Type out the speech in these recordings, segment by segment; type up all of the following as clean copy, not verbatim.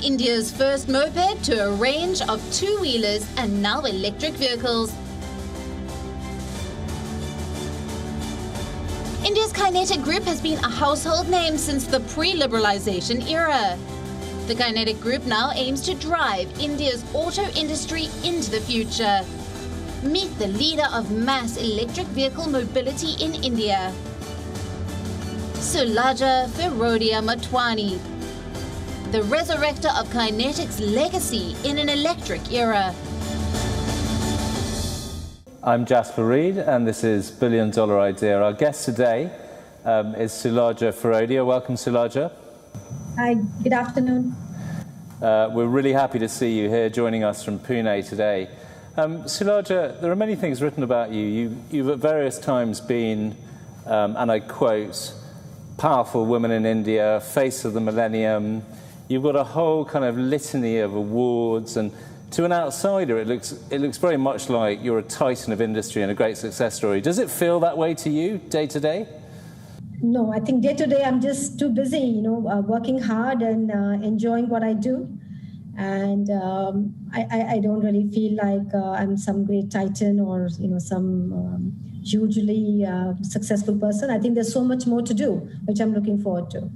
India's first moped to a range of two-wheelers and now electric vehicles. India's Kinetic Group has been a household name since the pre-liberalization era. The Kinetic Group now aims to drive India's auto industry into the future. Meet the leader of mass electric vehicle mobility in India, Sulajja Firodia Motwani, the resurrector of Kinetic's legacy in an electric era. I'm Jasper Reed, and this is Billion Dollar Idea. Our guest today is Sulajja Firodia. Welcome, Sulajja. Hi, good afternoon. We're really happy to see you here joining us from Pune today. Sulajja, there are many things written about you. You've at various times been, and I quote, powerful woman in India, face of the millennium. You've got a whole kind of litany of awards, and to an outsider, it looks very much like you're a titan of industry and a great success story. Does it feel that way to you, day to day? No, I think day to day I'm just too busy, working hard and enjoying what I do. And I don't really feel like I'm some great titan or, some hugely successful person. I think there's so much more to do, which I'm looking forward to.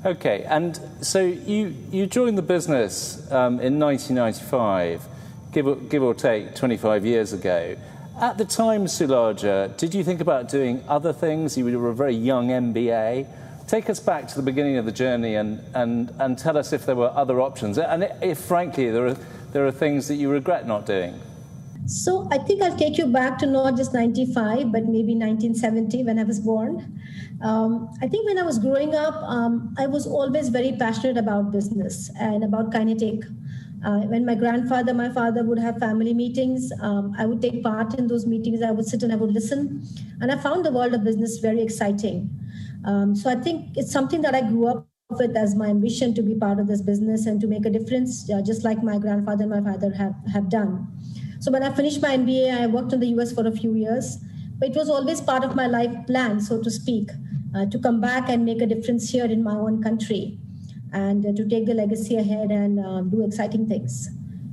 Okay, and so you joined the business in 1995, give or take 25 years ago. At the time, Sulajja, did you think about doing other things? You were a very young MBA. Take us back to the beginning of the journey and tell us if there were other options, and if, frankly, there are things that you regret not doing. So I think I'll take you back to not just 95, but maybe 1970 when I was born. I think when I was growing up, I was always very passionate about business and about Kinetic. When my father would have family meetings, I would take part in those meetings. I would sit and I would listen. And I found the world of business very exciting. So I think it's something that I grew up with as my ambition to be part of this business and to make a difference, just like my grandfather and my father have done. So when I finished my MBA, I worked in the US for a few years, but it was always part of my life plan, so to speak, to come back and make a difference here in my own country and to take the legacy ahead and do exciting things.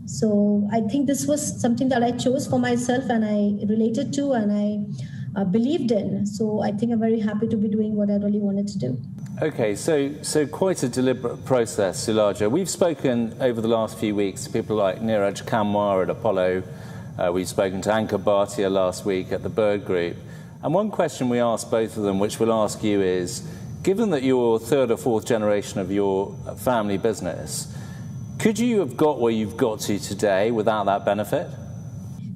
So I think this was something that I chose for myself and I related to and I believed in. So I think I'm very happy to be doing what I really wanted to do. Okay, so quite a deliberate process, Sulajja. We've spoken over the last few weeks to people like Neeraj Kamwar at Apollo. We've spoken to Anka Bhatia last week at the Bird Group. And one question we asked both of them, which we'll ask you, is, given that you're third or fourth generation of your family business, could you have got where you've got to today without that benefit?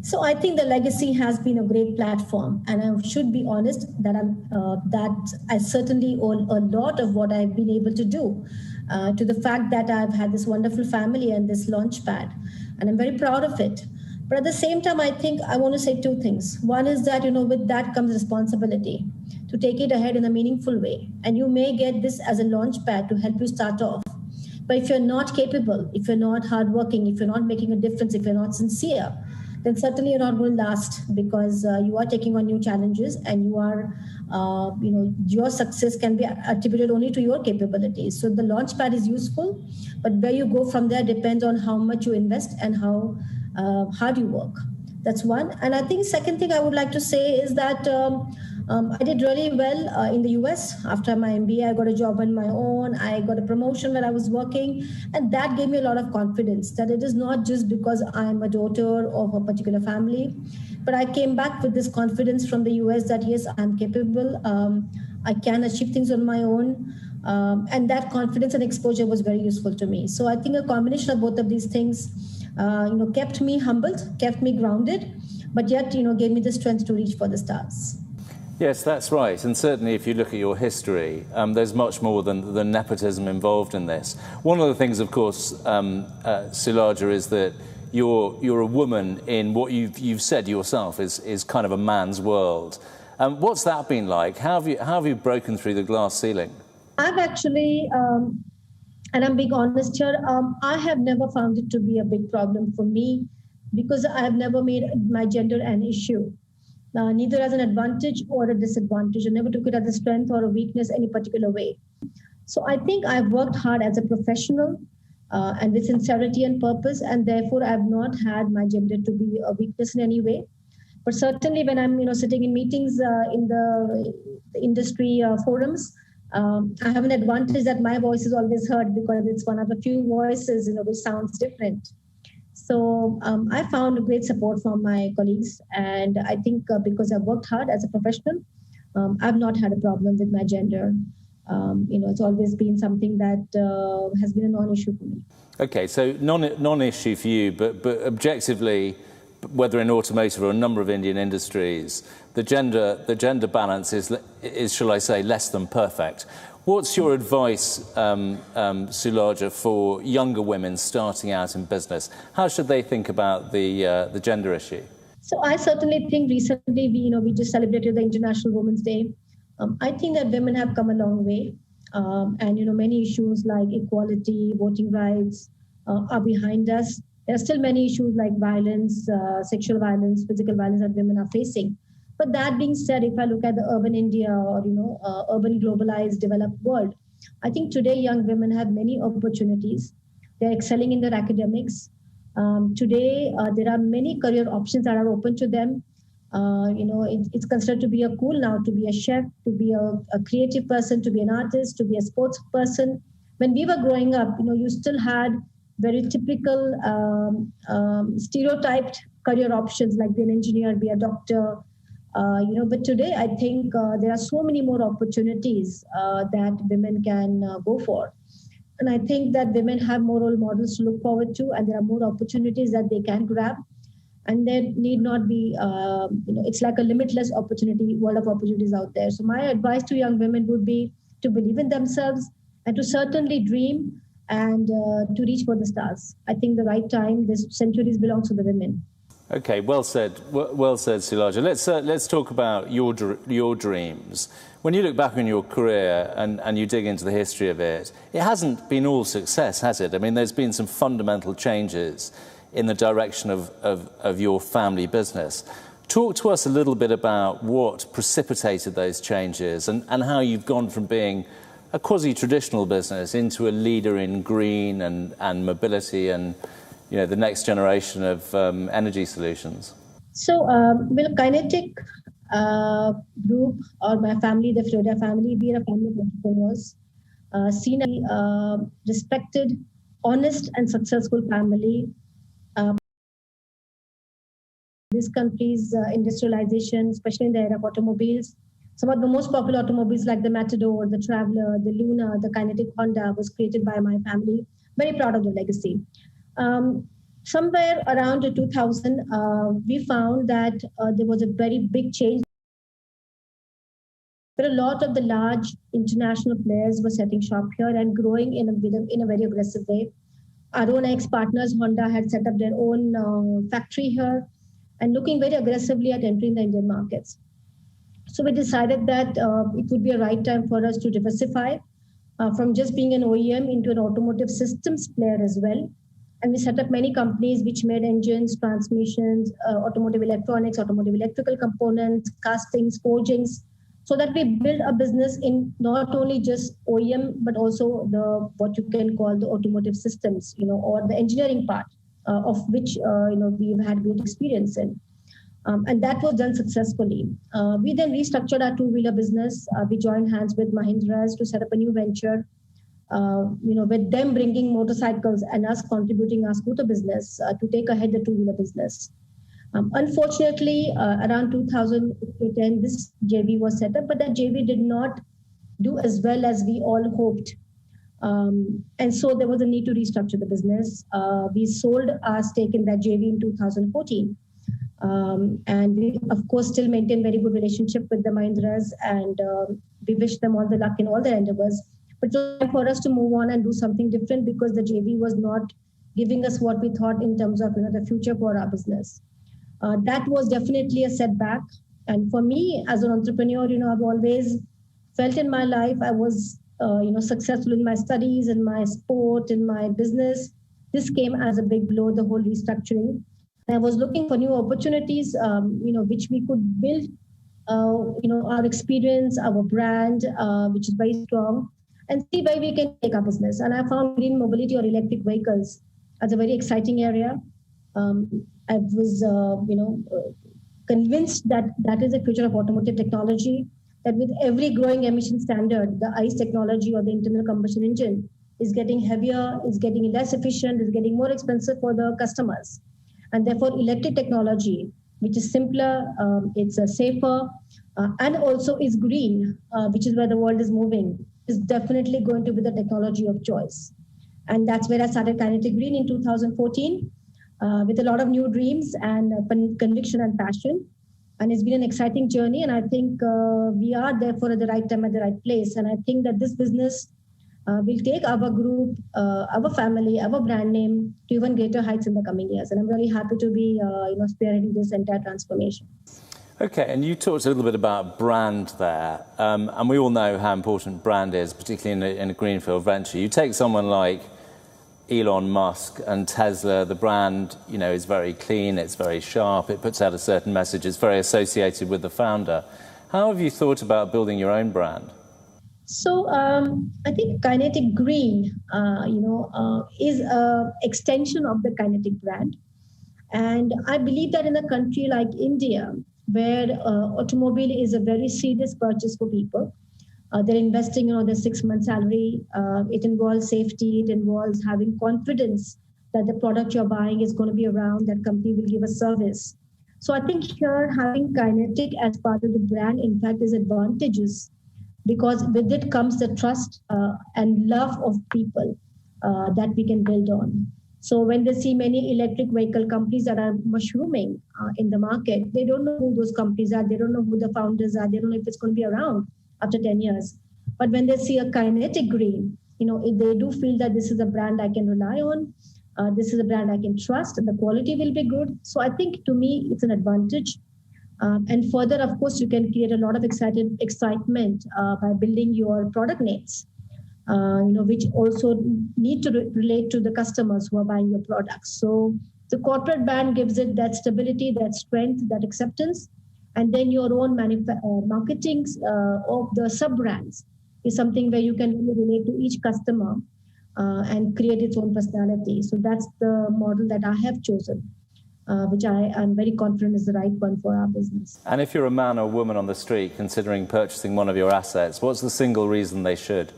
So I think the legacy has been a great platform, and I should be honest that I certainly owe a lot of what I've been able to do to the fact that I've had this wonderful family and this launch pad, and I'm very proud of it. But at the same time, I think I want to say two things. One is that, with that comes responsibility to take it ahead in a meaningful way. And you may get this as a launch pad to help you start off. But if you're not capable, if you're not hardworking, if you're not making a difference, if you're not sincere, then certainly you're not going to last because you are taking on new challenges and you are, your success can be attributed only to your capabilities. So the launch pad is useful, but where you go from there depends on how much you invest and how hard you work. That's one. And I think second thing I would like to say is that I did really well in the US. After my MBA, I got a job on my own. I got a promotion where I was working. And that gave me a lot of confidence that it is not just because I'm a daughter of a particular family, but I came back with this confidence from the US that, yes, I'm capable. I can achieve things on my own. And that confidence and exposure was very useful to me. So I think a combination of both of these things kept me humbled, kept me grounded, but yet, gave me the strength to reach for the stars. Yes, that's right. And certainly if you look at your history, there's much more than nepotism involved in this. One of the things, of course, Sulajja, is that you're a woman in what you've said yourself is kind of a man's world. What's that been like? How have you broken through the glass ceiling? I've actually... And I'm being honest here, I have never found it to be a big problem for me because I have never made my gender an issue, neither as an advantage or a disadvantage. I never took it as a strength or a weakness any particular way. So I think I've worked hard as a professional and with sincerity and purpose. And therefore, I've not had my gender to be a weakness in any way. But certainly when I'm, sitting in meetings in the industry forums, I have an advantage that my voice is always heard because it's one of the few voices, which sounds different. So I found great support from my colleagues. And I think because I've worked hard as a professional, I've not had a problem with my gender. It's always been something that has been a non-issue for me. Okay, so non-issue for you, but objectively, whether in automotive or a number of Indian industries, the gender balance is, shall I say, less than perfect. What's your advice, Sulajja, for younger women starting out in business? How should they think about the gender issue? So I certainly think recently we just celebrated the International Women's Day. I think that women have come a long way, and many issues like equality, voting rights are behind us. There are still many issues like violence, sexual violence, physical violence that women are facing. But that being said, if I look at the urban India or urban globalized developed world, I think today young women have many opportunities. They're excelling in their academics. Today there are many career options that are open to them. It's considered to be a cool now to be a chef, to be a creative person, to be an artist, to be a sports person. When we were growing up, you still had very typical stereotyped career options like be an engineer, be a doctor. But today I think there are so many more opportunities that women can go for. And I think that women have more role models to look forward to, and there are more opportunities that they can grab. And there need not be, it's like a limitless world of opportunities out there. So my advice to young women would be to believe in themselves and to certainly dream and to reach for the stars. I think the right time, this centuries belongs to the women. Okay, well said, Sulajja. Let's talk about your dreams. When you look back on your career and you dig into the history of it, it hasn't been all success, has it? I mean, there's been some fundamental changes in the direction of your family business. Talk to us a little bit about what precipitated those changes and how you've gone from being a quasi-traditional business into a leader in green and mobility and the next generation of energy solutions. So, Kinetic Group or my family, the Firodia family, we are a family of entrepreneurs, seen as a respected, honest and successful family. This country's industrialization, especially in the era of automobiles, some of the most popular automobiles like the Matador, the Traveler, the Luna, the Kinetic Honda was created by my family. Very proud of the legacy. Somewhere around 2000, we found that there was a very big change. But a lot of the large international players were setting shop here and growing in a very aggressive way. Our own ex-partners, Honda, had set up their own factory here and looking very aggressively at entering the Indian markets. So we decided that it would be a right time for us to diversify from just being an OEM into an automotive systems player as well. And we set up many companies which made engines, transmissions, automotive electronics, automotive electrical components, castings, forgings, so that we build a business in not only just OEM, but also what you can call the automotive systems, or the engineering part of which, we've had great experience in. And that was done successfully. We then restructured our two-wheeler business. We joined hands with Mahindra's to set up a new venture, with them bringing motorcycles and us contributing our scooter business to take ahead the two-wheeler business. Unfortunately, around 2010, this JV was set up, but that JV did not do as well as we all hoped. And so there was a need to restructure the business. We sold our stake in that JV in 2014. And we, of course, still maintain very good relationship with the Mahindras, and we wish them all the luck in all their endeavors. But it was time for us to move on and do something different because the JV was not giving us what we thought in terms of the future for our business. That was definitely a setback. And for me, as an entrepreneur, I've always felt in my life I was successful in my studies, in my sport, in my business. This came as a big blow, the whole restructuring. I was looking for new opportunities, which we could build, our experience, our brand, which is very strong. and see where we can take our business. And I found green mobility or electric vehicles as a very exciting area. I was, convinced that that is the future of automotive technology, that with every growing emission standard, the ICE technology or the internal combustion engine is getting heavier, is getting less efficient, is getting more expensive for the customers. And therefore, electric technology, which is simpler, it's safer, and also is green, which is where the world is moving, is definitely going to be the technology of choice. And that's where I started Kinetic Green in 2014 with a lot of new dreams and conviction and passion. And it's been an exciting journey. And I think we are therefore at the right time, at the right place. And I think that this business will take our group, our family, our brand name to even greater heights in the coming years. And I'm really happy to be spearheading this entire transformation. Okay, and you talked a little bit about brand there, and we all know how important brand is, particularly in a greenfield venture. You take someone like Elon Musk and Tesla, the brand, is very clean, it's very sharp, it puts out a certain message, it's very associated with the founder. How have you thought about building your own brand? So I think Kinetic Green, is an extension of the Kinetic brand. And I believe that in a country like India, where automobile is a very serious purchase for people, they're investing their 6-month salary. It involves safety. It involves having confidence that the product you're buying is going to be around, that company will give a service. So I think here having Kinetic as part of the brand, in fact, is advantageous, because with it comes the trust and love of people that we can build on. So when they see many electric vehicle companies that are mushrooming in the market, they don't know who those companies are. They don't know who the founders are. They don't know if it's going to be around after 10 years. But when they see a Kinetic Green, they do feel that this is a brand I can rely on. This is a brand I can trust. And the quality will be good. So I think to me, it's an advantage. And further, of course, you can create a lot of excitement by building your product names. Which also need to relate to the customers who are buying your products. So the corporate brand gives it that stability, that strength, that acceptance. And then your own marketing of the sub-brands is something where you can really relate to each customer and create its own personality. So that's the model that I have chosen, which I am very confident is the right one for our business. And if you're a man or woman on the street considering purchasing one of your assets, what's the single reason they should?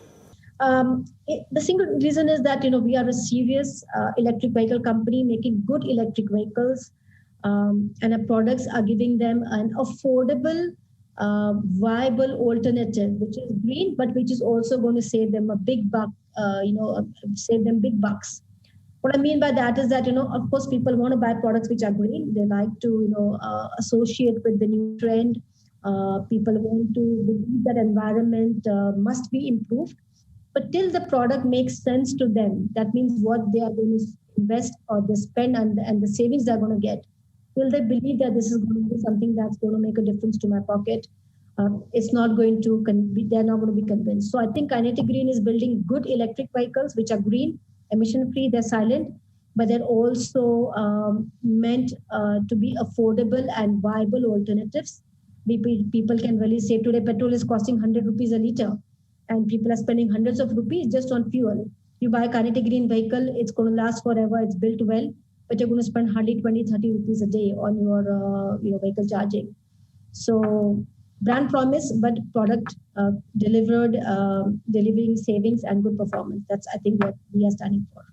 The single reason is that we are a serious electric vehicle company making good electric vehicles, and our products are giving them an affordable, viable alternative, which is green, but which is also going to save them a big buck, save them big bucks. What I mean by that is that of course people want to buy products which are green. They like to associate with the new trend. People want to believe that environment must be improved. But till the product makes sense to them, that means what they are going to invest or they spend and the savings they're going to get, till they believe that this is going to be something that's going to make a difference to my pocket, it's not going to they're not going to be convinced. So I think Kinetic Green is building good electric vehicles which are green, emission-free, they're silent, but they're also meant to be affordable and viable alternatives. People can really save. Today, petrol is costing 100 rupees a litre. And people are spending hundreds of rupees just on fuel. You buy a Kinetic Green vehicle, it's going to last forever, it's built well, but you're going to spend hardly 20, 30 rupees a day on your vehicle charging. So brand promise, but product delivering savings and good performance. That's, I think, what we are standing for.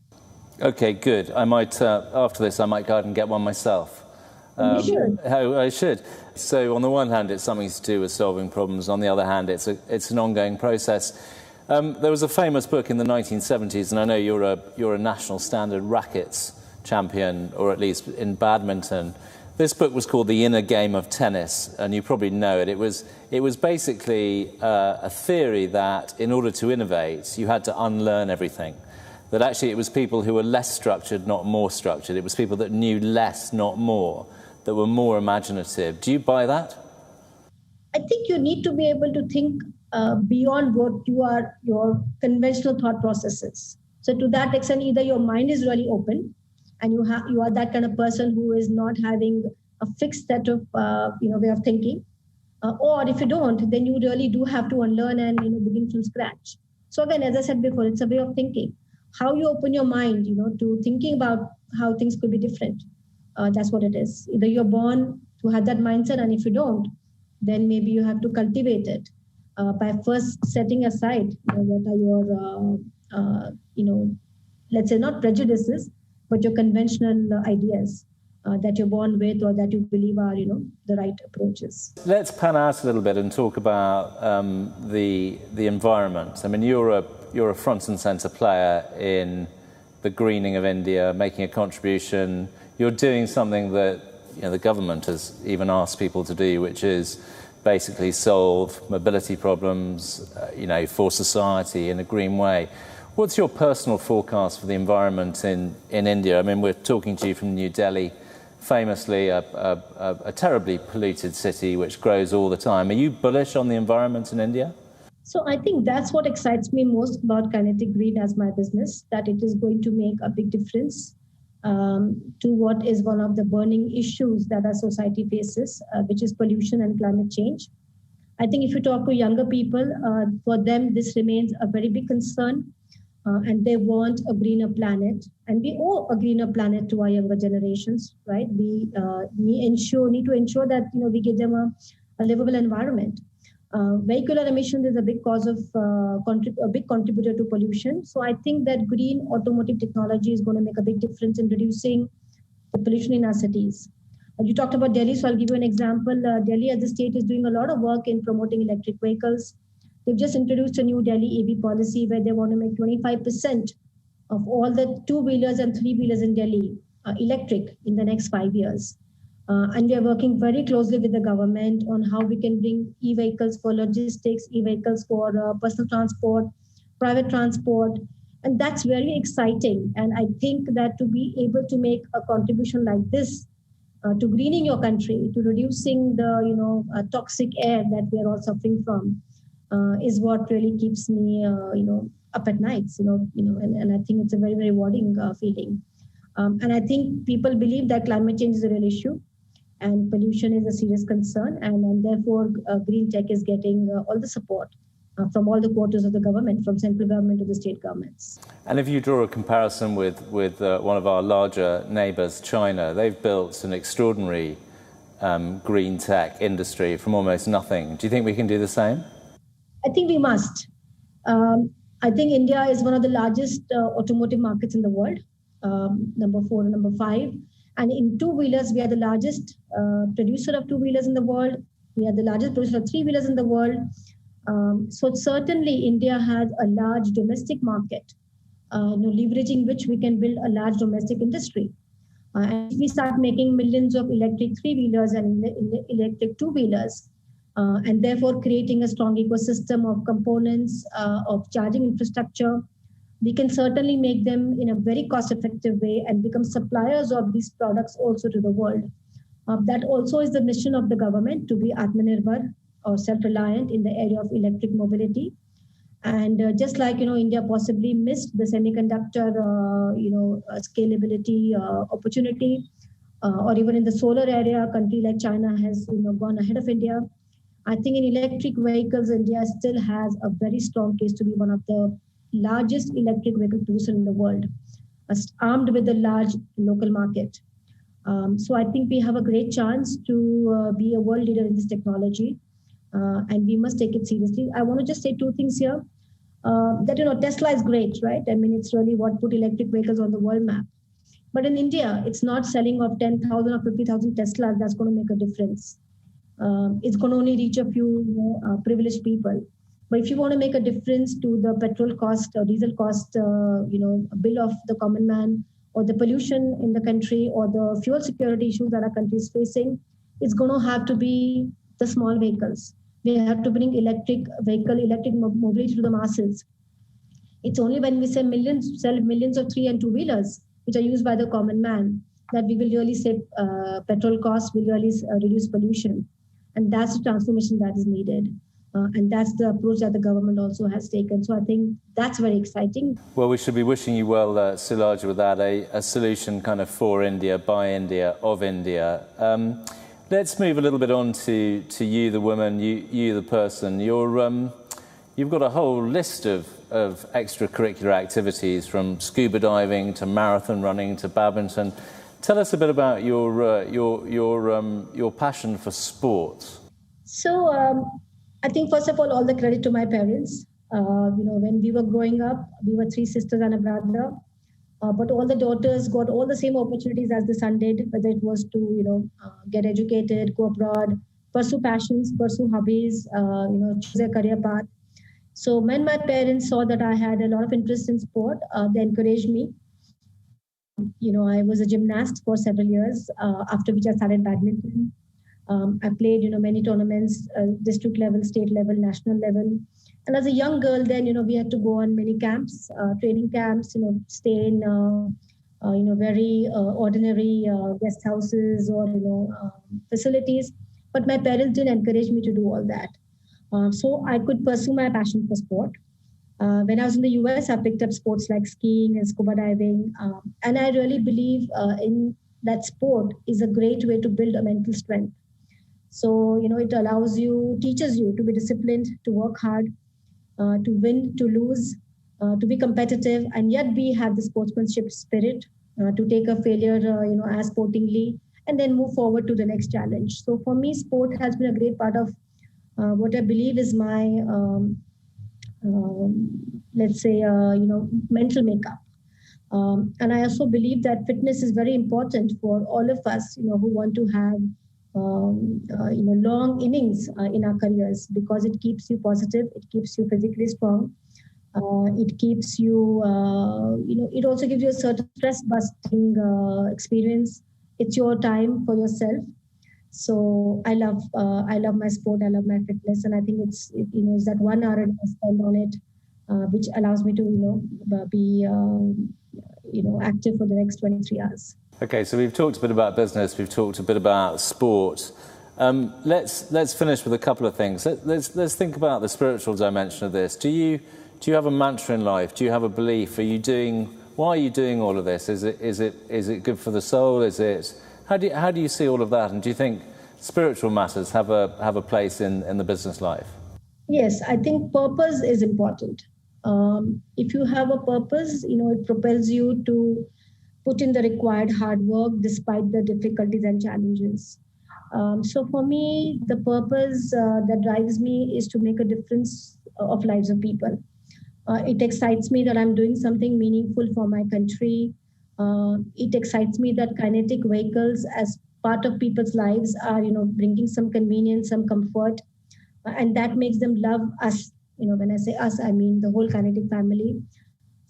Okay, good. I might, after this, I might go out and get one myself. You should. I should. So on the one hand, it's something to do with solving problems. On the other hand, it's an ongoing process. There was a famous book in the 1970s, and I know you're a national standard rackets champion, or at least in badminton. This book was called The Inner Game of Tennis, and you probably know it. It was basically a theory that in order to innovate, you had to unlearn everything. That actually it was people who were less structured, not more structured. It was people that knew less, not more, that were more imaginative. Do you buy that? I think you need to be able to think beyond what your conventional thought processes. So to that extent, either your mind is really open and you are that kind of person who is not having a fixed set of way of thinking, or if you don't, then you really do have to unlearn and begin from scratch. So again, as I said before, it's a way of thinking. How you open your mind, to thinking about how things could be different. That's what it is. Either you're born to have that mindset, and if you don't, then maybe you have to cultivate it by first setting aside what are your, let's say not prejudices, but your conventional ideas that you're born with or that you believe are, the right approaches. Let's pan out a little bit and talk about the environment. I mean, you're a front and centre player in the greening of India, making a contribution. You're doing something that the government has even asked people to do, which is basically solve mobility problems, for society in a green way. What's your personal forecast for the environment in India? I mean, we're talking to you from New Delhi, famously a terribly polluted city which grows all the time. Are you bullish on the environment in India? So I think that's what excites me most about Kinetic Green as my business, that it is going to make a big difference to what is one of the burning issues that our society faces, which is pollution and climate change. I think if you talk to younger people, for them, this remains a very big concern, and they want a greener planet. And we owe a greener planet to our younger generations, right? We need to ensure that we give them a livable environment. Vehicular emissions is a big cause of a big contributor to pollution. So I think that green automotive technology is going to make a big difference in reducing the pollution in our cities. You talked about Delhi, so I'll give you an example. Delhi as a state is doing a lot of work in promoting electric vehicles. They've just introduced a new Delhi EV policy where they want to make 25% of all the two-wheelers and three-wheelers in Delhi electric in the next 5 years. And we are working very closely with the government on how we can bring e-vehicles for logistics, e-vehicles for personal transport, private transport. And that's very exciting. And I think that to be able to make a contribution like this to greening your country, to reducing the toxic air that we are all suffering from, is what really keeps me up at nights. And I think it's a very, very rewarding feeling. And I think people believe that climate change is a real issue, and pollution is a serious concern, and therefore green tech is getting all the support from all the quarters of the government, from central government to the state governments. And if you draw a comparison with one of our larger neighbours, China, they've built an extraordinary green tech industry from almost nothing. Do you think we can do the same? I think we must. I think India is one of the largest automotive markets in the world, number 4 and number 5. And in two-wheelers, we are the largest producer of two-wheelers in the world. We are the largest producer of three-wheelers in the world. So certainly India has a large domestic market, leveraging which we can build a large domestic industry. And if we start making millions of electric three-wheelers and electric two-wheelers, and therefore creating a strong ecosystem of components, of charging infrastructure, we can certainly make them in a very cost-effective way and become suppliers of these products also to the world. That also is the mission of the government, to be Atmanirbhar or self-reliant in the area of electric mobility. And just like, India possibly missed the semiconductor, scalability opportunity, or even in the solar area, a country like China has gone ahead of India. I think in electric vehicles, India still has a very strong case to be one of the largest electric vehicle producer in the world, armed with a large local market. So I think we have a great chance to be a world leader in this technology, and we must take it seriously. I want to just say 2 things here. That, Tesla is great, right? I mean, it's really what put electric vehicles on the world map. But in India, it's not selling of 10,000 or 50,000 Teslas that's going to make a difference. It's going to only reach a few privileged people. But if you want to make a difference to the petrol cost or diesel cost, bill of the common man, or the pollution in the country, or the fuel security issues that our country is facing, it's going to have to be the small vehicles. We have to bring electric mobility to the masses. It's only when we sell millions of 3 and 2 wheelers, which are used by the common man, that we will really save petrol costs, will really reduce pollution. And that's the transformation that is needed. And that's the approach that the government also has taken. So I think that's very exciting. Well, we should be wishing you well, Sulajja, with that, a solution kind of for India, by India, of India. Let's move a little bit on to you, the woman, you the person. You've got a whole list of of extracurricular activities, from scuba diving to marathon running to badminton. Tell us a bit about your passion for sports. So I think, first of all the credit to my parents. When we were growing up, we were 3 sisters and a brother. But all the daughters got all the same opportunities as the son did, whether it was to, get educated, go abroad, pursue passions, pursue hobbies, choose a career path. So when my parents saw that I had a lot of interest in sport, they encouraged me. I was a gymnast for several years, after which I started badminton. I played, many tournaments, district level, state level, national level. And as a young girl, then, we had to go on many camps, training camps, stay in, very ordinary guest houses or, facilities. But my parents didn't encourage me to do all that. So I could pursue my passion for sport. When I was in the US, I picked up sports like skiing and scuba diving. And I really believe in that sport is a great way to build a mental strength. So, it allows you, teaches you to be disciplined, to work hard, to win, to lose, to be competitive, and yet have the sportsmanship spirit, to take a failure, as sportingly, and then move forward to the next challenge. So for me, sport has been a great part of what I believe is my, mental makeup. And I also believe that fitness is very important for all of us, who want to have long innings in our careers, because it keeps you positive, it keeps you physically strong, it keeps you, it also gives you a certain stress-busting experience. It's your time for yourself. So I love my sport, I love my fitness, and I think it's that 1 hour I spend on it, which allows me to be active for the next 23 hours. Okay, so we've talked a bit about business, we've talked a bit about sport. Let's finish with a couple of things. Let's think about the spiritual dimension of this. Do you have a mantra in life? Do you have a belief? Why are you doing all of this? Is it good for the soul? How do you see all of that? And do you think spiritual matters have a place in the business life? Yes, I think purpose is important. If you have a purpose, it propels you to put in the required hard work despite the difficulties and challenges. So for me, the purpose that drives me is to make a difference of lives of people. It excites me that I'm doing something meaningful for my country. It excites me that kinetic vehicles as part of people's lives are, bringing some convenience, some comfort, and that makes them love us. When I say us, I mean the whole kinetic family.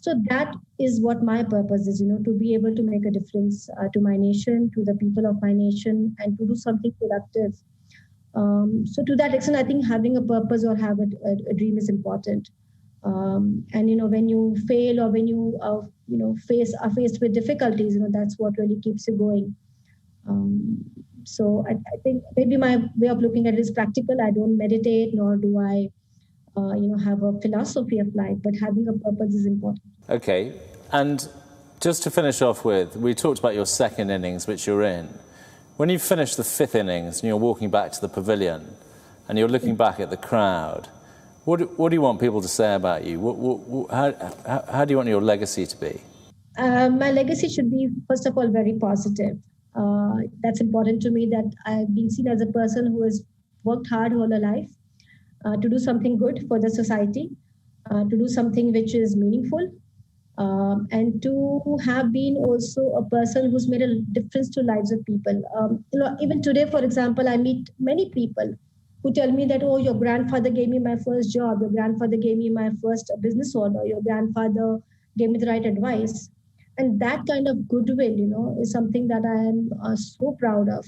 So that is what my purpose is, to be able to make a difference to my nation, to the people of my nation, and to do something productive. So to that extent, I think having a purpose or have a dream is important. And, when you fail or when you, are faced with difficulties, that's what really keeps you going. So I think maybe my way of looking at it is practical. I don't meditate, nor do I, have a philosophy of life, but having a purpose is important. Okay. And just to finish off with, we talked about your second innings, which you're in. When you finish the 5th innings and you're walking back to the pavilion and you're looking back at the crowd, what do you want people to say about you? How do you want your legacy to be? My legacy should be, first of all, very positive. That's important to me, that I've been seen as a person who has worked hard all her life to do something good for the society, to do something which is meaningful, and to have been also a person who's made a difference to lives of people. Even today, for example, I meet many people who tell me that, oh, your grandfather gave me my first job, your grandfather gave me my first business order, your grandfather gave me the right advice. And that kind of goodwill, is something that I am so proud of.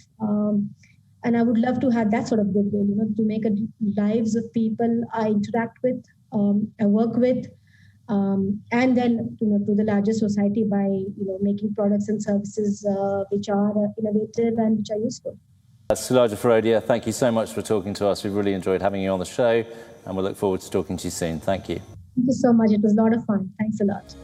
And I would love to have that sort of goodwill, to make lives of people I interact with, I work with, and then, to the larger society by, making products and services which are innovative and which are useful. Sulajja Firodia, thank you so much for talking to us. We've really enjoyed having you on the show, and we'll look forward to talking to you soon. Thank you. Thank you so much. It was a lot of fun. Thanks a lot.